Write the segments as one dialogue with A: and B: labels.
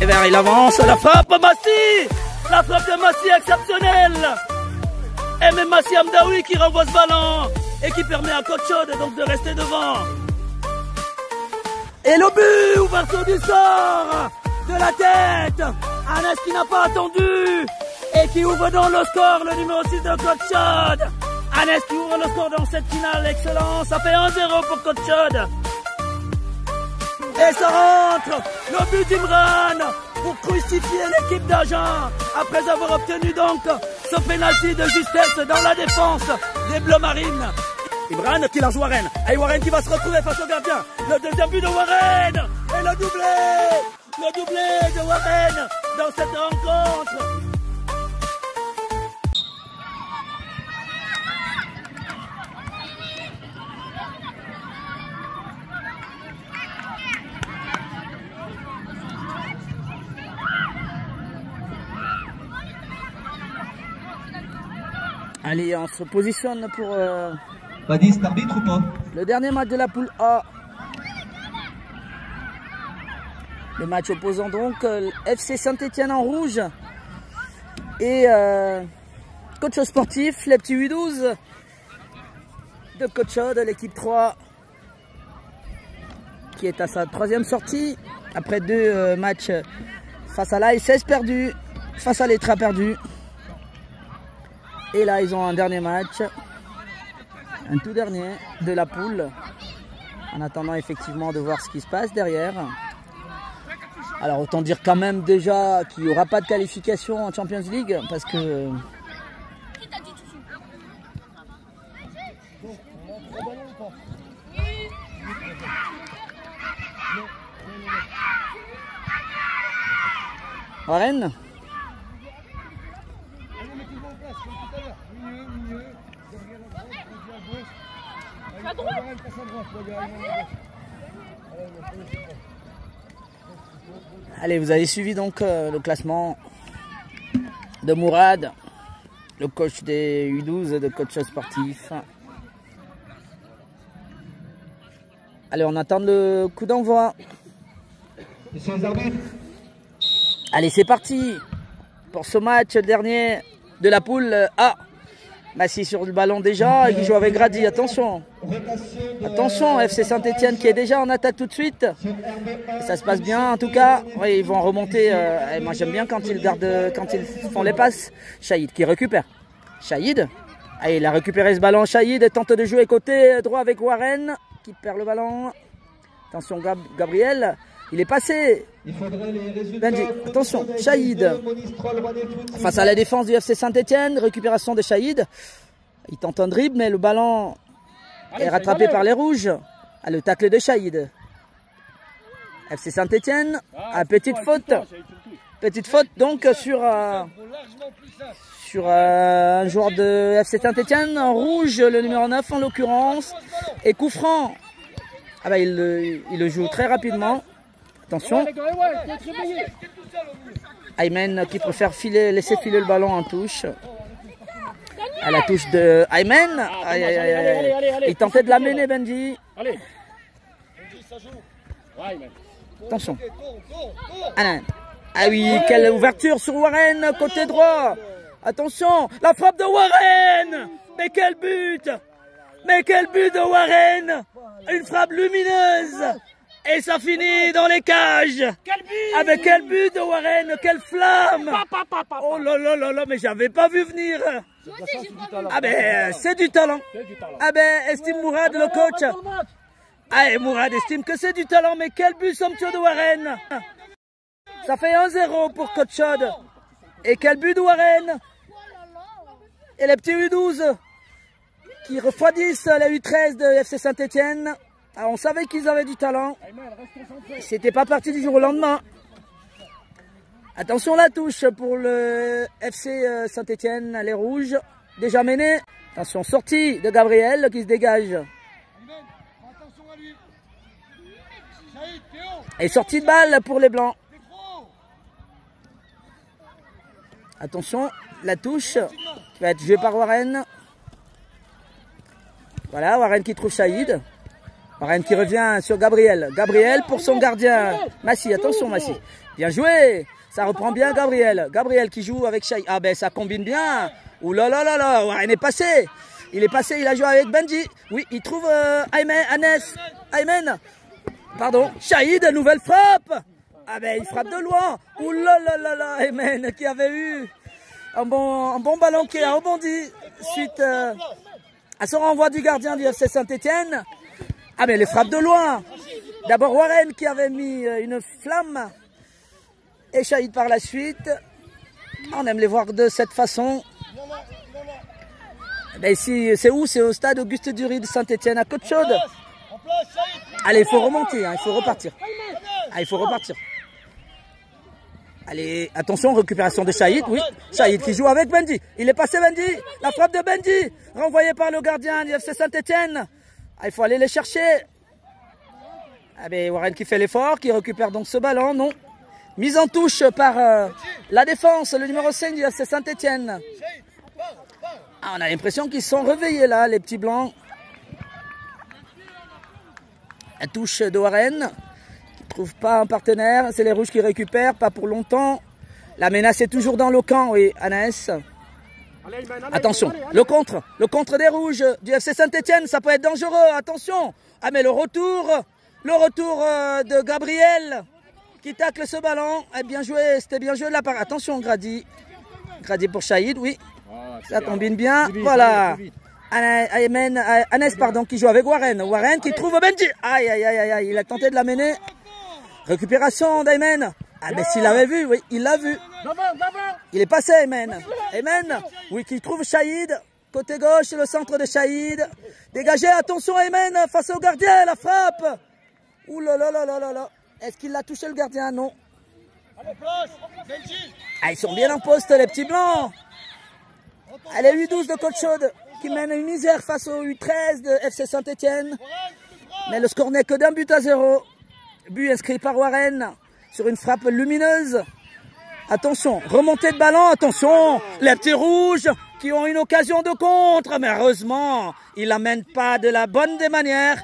A: Verts, il avance. La frappe, Massi. La frappe de Massi exceptionnelle. Et même Massi Amdaoui qui renvoie ce ballon. Et qui permet à Côte Chaude donc de rester devant. Et le but, ouverture du sort de la tête. Anes qui n'a pas attendu. Et qui ouvre donc le score, le numéro 6 de Côte Chaude. Anes qui ouvre le score dans cette finale, excellent. Ça fait 1-0 pour Côte Chaude. Et ça rentre, le but d'Imran pour crucifier l'équipe d'Agen. Après avoir obtenu donc ce pénalty de justesse dans la défense des Bleus Marines. Imran qui lance Warren. Et Warren qui va se retrouver face au gardien. Le deuxième but de Warren. Et le doublé de Warren dans cette rencontre. Allez, on se positionne pour
B: Badiste, arbitre ou pas?
A: Le dernier match de la poule A. Le match opposant donc FC Saint-Etienne en rouge et coach sportif, les petits U12 de Côte Chaude, l'équipe 3 qui est à sa 3e sortie après 2 matchs face à l'ASS perdu, face à l'Etra perdu. Et là, ils ont un dernier match, un tout dernier de la poule, en attendant effectivement de voir ce qui se passe derrière. Alors, autant dire quand même déjà qu'il n'y aura pas de qualification en Champions League, parce que... Warren ? Allez, vous avez suivi donc le classement de Mourad, le coach des U12 de coach sportif. Allez, on attend le coup d'envoi. Allez, c'est parti pour ce match dernier de la poule A. Massi sur le ballon déjà, il joue avec Grady, attention. Attention, FC Saint-Etienne qui est déjà en attaque tout de suite. Et ça se passe bien en tout cas. Oui, ils vont remonter. Et moi j'aime bien quand ils font les passes. Shahid qui récupère. Shahid. Allez, il a récupéré ce ballon. Shahid tente de jouer côté droit avec Warren qui perd le ballon. Attention Gabriel. Il est passé. Benji, attention, Shahid. Face à la défense du FC Saint-Etienne, récupération de Shahid. Il tente un dribble, mais le ballon est rattrapé par les rouges. Ah, le tacle de Shahid. FC Saint-Etienne, petite faute. Petite faute donc sur un joueur de FC Saint-Etienne, en rouge, le numéro 9 en l'occurrence. Et coup franc. Ah bah, il le joue très rapidement. Attention. Ayman qui préfère laisser filer le ballon en touche. À la touche de Ayman. Aïe, aïe, aïe, aïe. Il tentait de l'amener, Benji. Attention. Ah oui, quelle ouverture sur Warren, côté droit. Attention, la frappe de Warren. Mais quel but. Mais quel but de Warren. Une frappe lumineuse. Et ça finit dans les cages. Avec quel but de Warren, quelle flamme. Oh là là là là, mais j'avais pas vu venir. Ah ben, c'est du talent. Ah ben, estime Mourad, le coach. Ah, et Mourad estime que c'est du talent, mais quel but somptueux de Warren. Ça fait 1-0 pour Côte Chaude. Et quel but de Warren. Et les petits U12 qui refroidissent les U13 de FC Saint-Etienne. Alors on savait qu'ils avaient du talent. C'était pas parti du jour au lendemain. Attention la touche pour le FC Saint-Etienne, les rouges. Déjà mené. Attention, sortie de Gabriel qui se dégage. Et sortie de balle pour les blancs. Attention, la touche qui va être jouée par Warren. Voilà, Warren qui trouve Shahid. Warren qui revient sur Gabriel. Gabriel pour son gardien. Massi, attention Massi. Bien joué. Ça reprend bien Gabriel. Gabriel qui joue avec Shahid. Ah ben ça combine bien. Ouh là là là là. Warren est passé. Il est passé, il a joué avec Benji. Oui, il trouve Aymen. Pardon. Shahid, nouvelle frappe. Ah ben il frappe de loin. Ouh là là là là. Aymen qui avait eu un bon ballon qui a rebondi suite à son renvoi du gardien du FC Saint-Etienne. Ah mais les frappes de loin. D'abord Warren qui avait mis une flamme. Et Shahid par la suite. On aime les voir de cette façon. Ben ici, c'est où? C'est au stade Auguste Dury de Saint-Etienne à Côte-Chaude. Allez, il faut remonter, hein, il faut repartir. Ah, il faut repartir. Allez, attention, récupération de Shahid. Oui, Shahid qui joue avec Benji. Il est passé Benji. La frappe de Benji. Renvoyée par le gardien du FC Saint-Etienne. Ah, il faut aller les chercher. Ah ben, Warren qui fait l'effort, qui récupère donc ce ballon. Non. Mise en touche par la défense, le numéro 5 du FC Saint-Etienne. Ah, on a l'impression qu'ils sont réveillés là, les petits blancs. La touche de Warren. Qui ne trouve pas un partenaire. C'est les rouges qui récupèrent, pas pour longtemps. La menace est toujours dans le camp, oui, Anaès. Attention, le contre des rouges du FC Saint-Etienne, ça peut être dangereux, attention. Ah mais le retour de Gabriel qui tacle ce ballon. Eh, bien joué, c'était bien joué de la part. Attention, Grady pour Shahid, oui. Ça combine bien, voilà. Anes, pardon, qui joue avec Warren. Warren qui trouve Benji. Aïe, aïe, aïe, aïe, il a tenté de la mener. Récupération d'Aymen. Ah, mais s'il l'avait vu, oui, il l'a vu. Il est passé, Aymen. Aymen, oui, qui trouve Shahid. Côté gauche, le centre de Shahid. Dégagé, attention, Aymen, face au gardien, la frappe. Ouh là là là là là là. Est-ce qu'il l'a touché, le gardien? Non. Ah, ils sont bien en poste, les petits blancs. Allez, U12 de Côte-Chaude qui mène une misère face au U13 de FC Saint-Etienne. Mais le score n'est que d'un but à 0. But inscrit par Warren sur une frappe lumineuse. Attention, remontée de ballon, attention, les petits rouges qui ont une occasion de contre. Mais heureusement, ils l'amènent pas de la bonne des manières.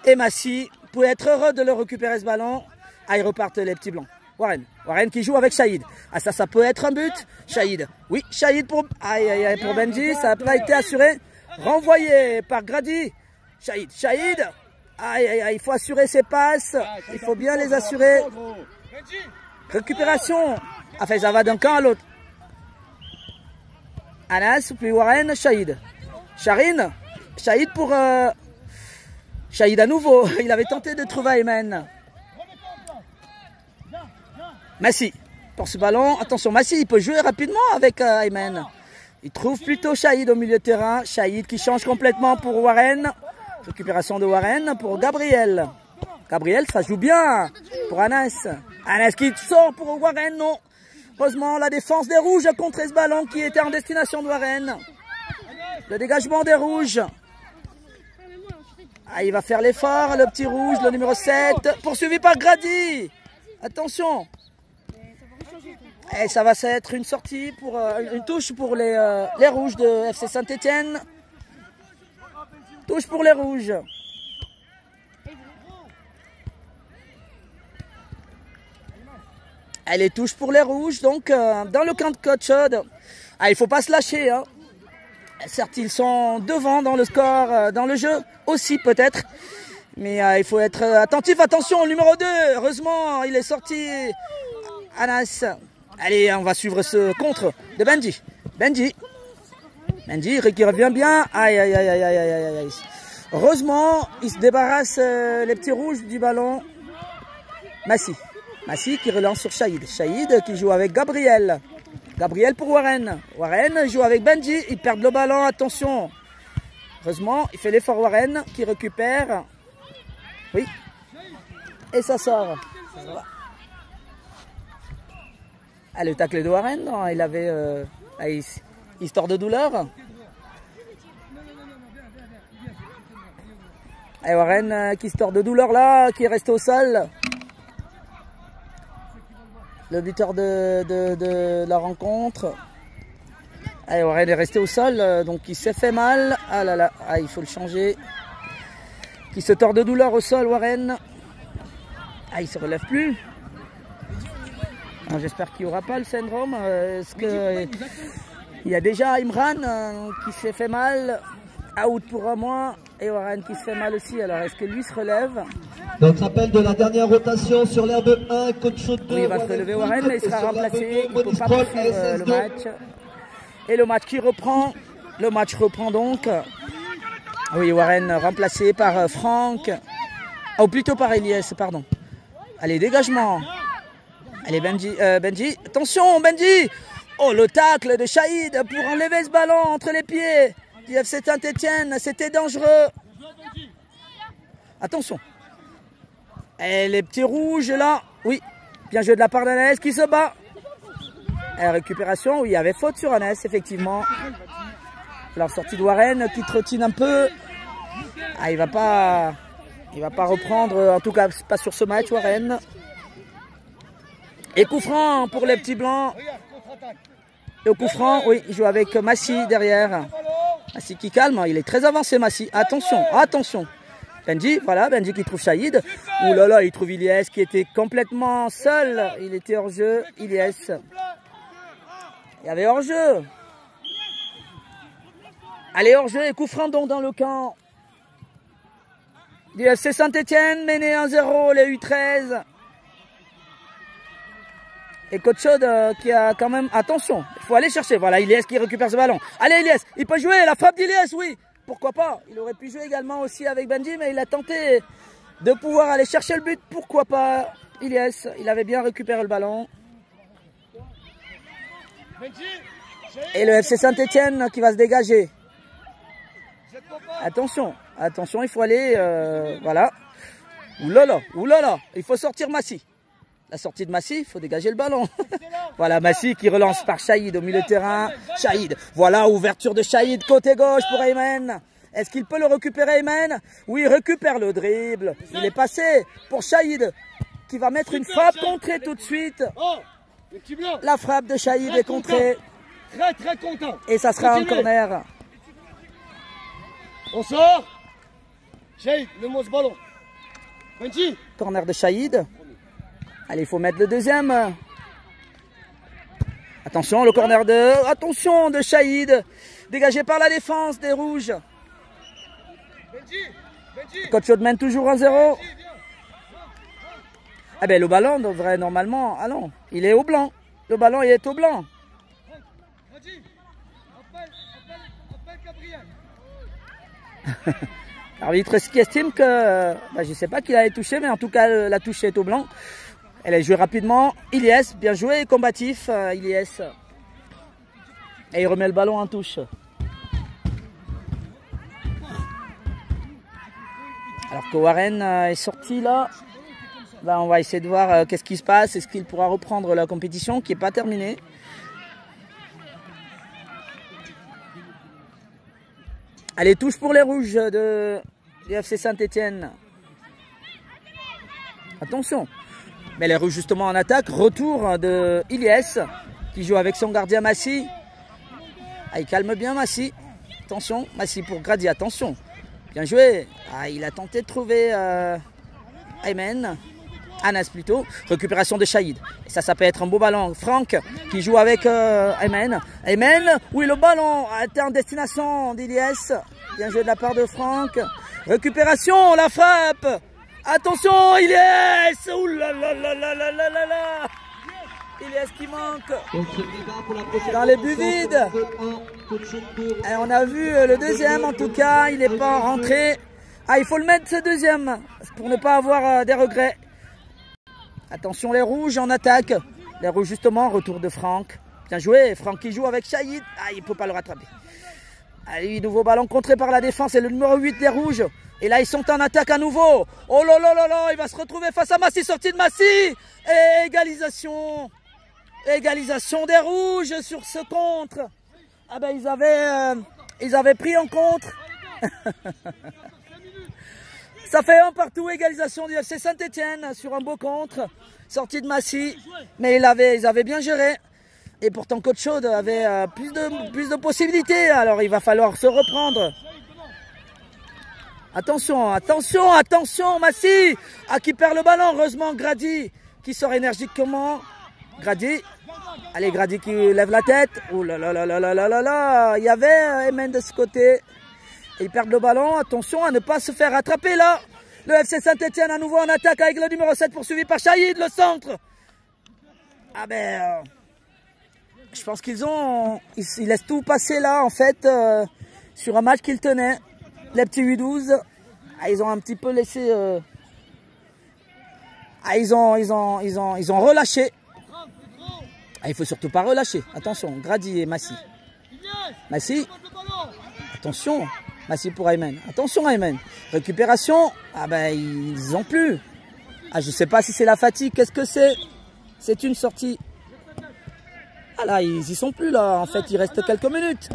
A: Et Massy peut être heureux de le récupérer ce ballon. Ah, ils repartent les petits blancs. Warren qui joue avec Shahid. Ah, ça peut être un but. Shahid. Oui, Shahid pour... Aïe, aïe, aïe, pour Benji. Ça n'a pas été assuré. Renvoyé par Grady. Shahid. Aïe, aïe, aïe, il faut assurer ses passes. Il faut bien les assurer. Récupération. Enfin, ça va d'un camp à l'autre. Anas, puis Warren, Shahid. Shahid pour... Shahid à nouveau. Il avait tenté de trouver Aymen. Massy pour ce ballon. Attention, Massy, il peut jouer rapidement avec Aymen. Il trouve plutôt Shahid au milieu de terrain. Shahid qui change complètement pour Warren. Récupération de Warren pour Gabriel. Gabriel, ça joue bien pour Anas. Anas qui sort pour Warren, non. Heureusement, la défense des rouges a contré ce ballon qui était en destination de Warren. Le dégagement des rouges. Ah, il va faire l'effort, le petit rouge, le numéro 7. Poursuivi par Grady. Attention. Et ça va être une sortie pour une touche pour les rouges de FC Saint-Etienne. Touche pour les rouges. Elle est touche pour les rouges, donc dans le camp de Côte-Chaude. Ah, il ne faut pas se lâcher. Hein. Certes, ils sont devant dans le score, dans le jeu aussi peut-être. Mais il faut être attentif. Attention, numéro 2. Heureusement, il est sorti. Anas. Allez, on va suivre ce contre de Benji. Benji qui revient bien. Aïe, aïe, aïe, aïe, aïe, aïe, aïe. Heureusement, il se débarrasse les petits rouges du ballon. Massy qui relance sur Shahid. Shahid qui joue avec Gabriel. Gabriel pour Warren. Warren joue avec Benji. Ils perdent le ballon. Attention. Heureusement, il fait l'effort Warren qui récupère. Oui. Et ça sort. Ah, le tacle de Warren, non, il avait histoire de douleur. Et Warren qui sort de douleur là, qui est resté au sol. Le buteur de la rencontre. Allez, Warren est resté au sol, donc il s'est fait mal. Ah là là, il faut le changer. Qui se tord de douleur au sol, Warren. Ah, il se relève plus. J'espère qu'il n'y aura pas le syndrome. Il y a déjà Imran qui s'est fait mal. Out pour un mois. Et Warren qui se fait mal aussi. Alors est-ce que lui se relève?
B: Donc rappel de la dernière rotation sur l'herbe 1, coach chaud 2.
A: Oui, il va se relever Warren, mais il sera remplacé. Il ne peut pas poursuivre le match. Et le match qui reprend. Le match reprend donc. Oui, Warren remplacé par Franck. Ou plutôt par Elias, pardon. Allez, dégagement. Allez, Benji. Attention, Benji. Oh, le tacle de Shahid pour enlever ce ballon entre les pieds du FC Saint-Etienne. C'était dangereux. Attention. Et les petits rouges là. Oui, bien joué de la part d'Anès qui se bat. Et récupération, oui, il y avait faute sur Anès, effectivement. Alors, sortie de Warren qui trottine un peu. Ah, il va pas reprendre, en tout cas pas sur ce match, Warren. Et coup franc pour les petits blancs. Et au coup franc, oui, il joue avec Massy derrière. Massy qui calme, il est très avancé Massy. Attention, attention. Benji, voilà, Benji qui trouve Shahid. Ouh là là, il trouve Ilyes qui était complètement seul. Il était hors jeu, Ilyes. Il y avait hors jeu. Allez, hors jeu et coup franc donc dans le camp du FC Saint-Etienne, mené 1-0, les U13. Et Coach Chaude qui a quand même... Attention, il faut aller chercher. Voilà, Ilyes qui récupère ce ballon. Allez, Ilyes, il peut jouer, la frappe d'Ilyes, oui. Pourquoi pas? Il aurait pu jouer également aussi avec Benji, mais il a tenté de pouvoir aller chercher le but. Pourquoi pas? Ilyes, il avait bien récupéré le ballon. Et le FC Saint-Etienne qui va se dégager. Attention, attention, il faut aller... voilà. Oulala, il faut sortir Massy. La sortie de Massy, il faut dégager le ballon. Voilà, Massy qui relance par Shahid au milieu de terrain. Shahid, voilà, ouverture de Shahid, côté gauche pour Ayman. Est-ce qu'il peut le récupérer, Ayman? Oui, il récupère le dribble. Il est passé pour Shahid, qui va mettre une frappe contrée tout de suite. La frappe de Shahid est contrée.
C: Très content.
A: Et ça sera un corner.
C: On sort. Shahid, le mot ce ballon. Benji.
A: Corner de Shahid. Allez, il faut mettre le deuxième. Attention, le corner de... Attention de Shahid. Dégagé par la défense des Rouges. Coach Chaude mène toujours 1-0. Ah ben, le ballon devrait normalement... Ah non, il est au blanc. Le ballon, il est au blanc. L'arbitre qui estime que... je ne sais pas qu'il allait toucher, mais en tout cas, la touche est au blanc. Elle a joué rapidement. Ilyes, bien joué, combatif, Ilyes. Et il remet le ballon en touche. Alors que Warren est sorti là. On va essayer de voir qu'est-ce qui se passe. Est-ce qu'il pourra reprendre la compétition qui n'est pas terminée? Allez, touche pour les Rouges du FC Saint-Etienne. Attention. Mais les Rouges justement en attaque. Retour de Ilyes qui joue avec son gardien Massy. Ah, il calme bien Massy. Attention, Massy pour Grady. Attention. Bien joué. Ah, il a tenté de trouver Ayman. Anas plutôt. Récupération de Shahid. Et ça peut être un beau ballon. Franck qui joue avec Ayman. Ayman, oui, le ballon était en destination d'Ilyes. Bien joué de la part de Franck. Récupération, la frappe. Attention, Ilyes. Ouh là là là là là là là là. Ilyes qui manque dans les buts vides. Et on a vu le deuxième en tout cas. Il n'est pas rentré. Ah, il faut le mettre ce deuxième pour ne pas avoir des regrets. Attention les Rouges en attaque. Les Rouges justement, retour de Franck. Bien joué, Franck qui joue avec Shahid. Ah, il ne peut pas le rattraper. Allez, nouveau ballon contré par la défense. C'est le numéro 8 des Rouges. Et là, ils sont en attaque à nouveau. Oh là là là là, il va se retrouver face à Massy, sortie de Massy. Et égalisation. Égalisation des Rouges sur ce contre. Ah ben, ils avaient pris en contre. Ça fait un partout, égalisation du FC Saint-Etienne sur un beau contre. Sortie de Massy. Mais ils avaient bien géré. Et pourtant, Coach Chaude avait plus de possibilités. Alors, il va falloir se reprendre. Attention, attention, attention, Massy. Ah, qui perd le ballon. Heureusement, Grady qui sort énergiquement. Grady. Allez, Grady qui lève la tête. Oh là là là là là là là là. Il y avait Aymen de ce côté. Et ils perdent le ballon. Attention à ne pas se faire rattraper là. Le FC Saint-Etienne à nouveau en attaque avec le numéro 7 poursuivi par Chahid, le centre. Ah ben... je pense qu'ils laissent tout passer là en fait sur un match qu'ils tenaient. Les petits 8-12. Ah, ils ont un petit peu laissé... ah, ils ont relâché. Ah, il faut surtout pas relâcher. Attention, Grady et Massy. Massy. Attention. Massy pour Aymen. Attention Aymen. Récupération. Ah ben ils ont plus. Ah je sais pas si c'est la fatigue. Qu'est-ce que c'est? C'est une sortie. Ah là ils y sont plus là. En fait il reste quelques minutes.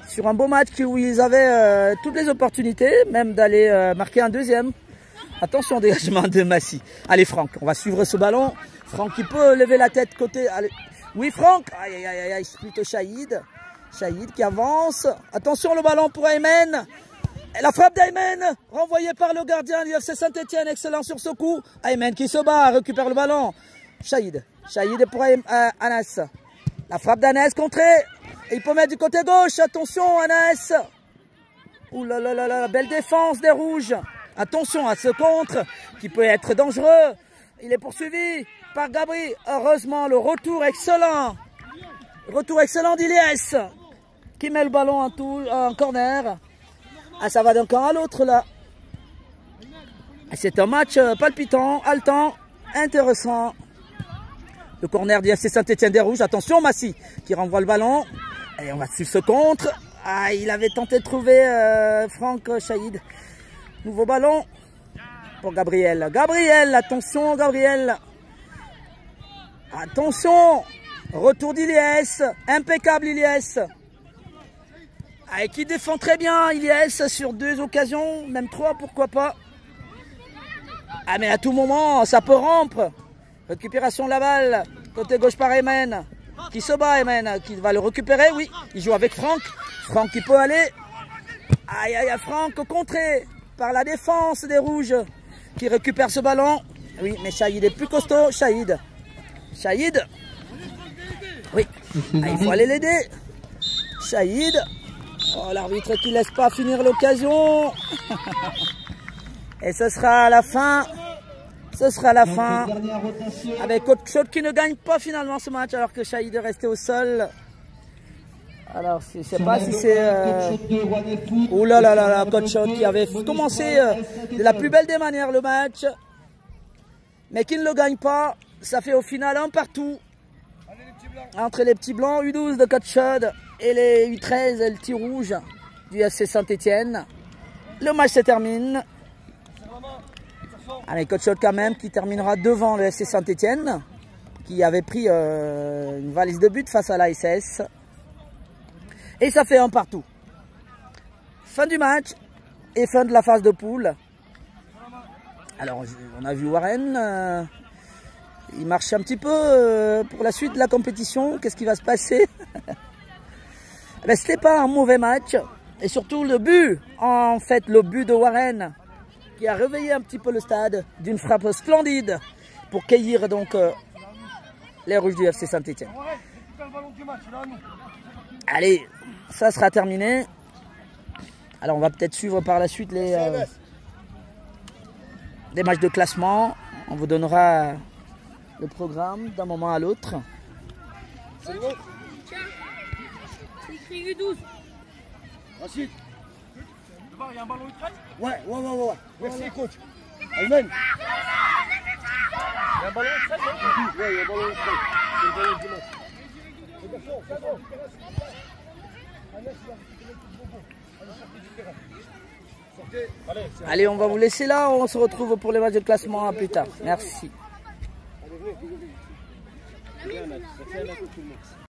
A: Sur un beau match où ils avaient toutes les opportunités. Même d'aller marquer un deuxième. Attention au dégagement de Massy. Allez Franck. On va suivre ce ballon. Franck qui peut lever la tête côté. Allez. Oui Franck. Aïe aïe aïe aïe. C'est plutôt Chahid. Chahid qui avance. Attention le ballon pour Aymen. Et la frappe d'Aymen. Renvoyée par le gardien du FC Saint-Etienne. Excellent sur ce coup. Aymen qui se bat. Récupère le ballon. Chahid. Chahid pour Anas. La frappe d'Anas contrée. Et il peut mettre du côté gauche. Attention Anas. Ouh là là là là. Belle défense des Rouges. Attention à ce contre qui peut être dangereux. Il est poursuivi par Gabri. Heureusement le retour excellent. Retour excellent d'Iliès qui met le ballon en corner. Ah, ça va d'un camp à l'autre là. C'est un match palpitant, haletant, intéressant. Le corner du FC Saint-Etienne des Rouges. Attention Massy qui renvoie le ballon. Et on va suivre ce contre. Ah, il avait tenté de trouver Franck Chahid. Nouveau ballon pour Gabriel. Gabriel, attention Gabriel. Attention. Retour d'Iliès, impeccable Iliès. Ah, et qui défend très bien Iliès sur 2 occasions, même 3 pourquoi pas. Ah mais à tout moment ça peut rompre. Récupération de la balle, côté gauche par Aymen. Qui se bat Aymen, qui va le récupérer, oui. Il joue avec Franck, Franck qui peut aller. Aïe aïe aïe, Franck contré par la défense des Rouges. Qui récupère ce ballon. Oui mais Chahid est plus costaud, Chahid. Chahid. Oui, ah, il faut aller l'aider. Chahid. Oh, l'arbitre qui ne laisse pas finir l'occasion. Et ce sera à la fin. Ce sera la fin. Avec Coach Shot qui ne gagne pas finalement ce match alors que Chahid est resté au sol. Alors, je ne sais pas si c'est... Oh là là là là, Coach Shot qui avait commencé de la plus belle des manières le match. Mais qui ne le gagne pas. Ça fait au final un partout. Entre les petits blancs U12 de Coach Shot et les U13 et le petit rouge du FC Saint-Etienne. Le match se termine. Allez, Coach Shot quand même qui terminera devant le FC Saint-Etienne qui avait pris une valise de but face à l'ASS. Et ça fait un partout. Fin du match et fin de la phase de poule. Alors on a vu Warren. Il marche un petit peu pour la suite de la compétition. Qu'est-ce qui va se passer? Ben, ce n'était pas un mauvais match. Et surtout le but, en fait, le but de Warren, qui a réveillé un petit peu le stade d'une frappe splendide pour cueillir donc les Rouges du FC Saint-Etienne. Allez, ça sera terminé. Alors on va peut-être suivre par la suite les matchs de classement. On vous donnera le programme d'un moment à l'autre.
C: C'est bon?
D: C'est écrit U12.
C: Ensuite.
D: Devant, il y a un ballon U13?
C: Ouais. Merci coach. Aymen.
D: Il y a un ballon U13?
C: Ouais, il y a un ballon U13. C'est le ballon du match. Attention, c'est bon.
A: Allez, on va vous laisser là. On se retrouve pour les matchs de classement à plus tard. Merci.
C: Allez, venez.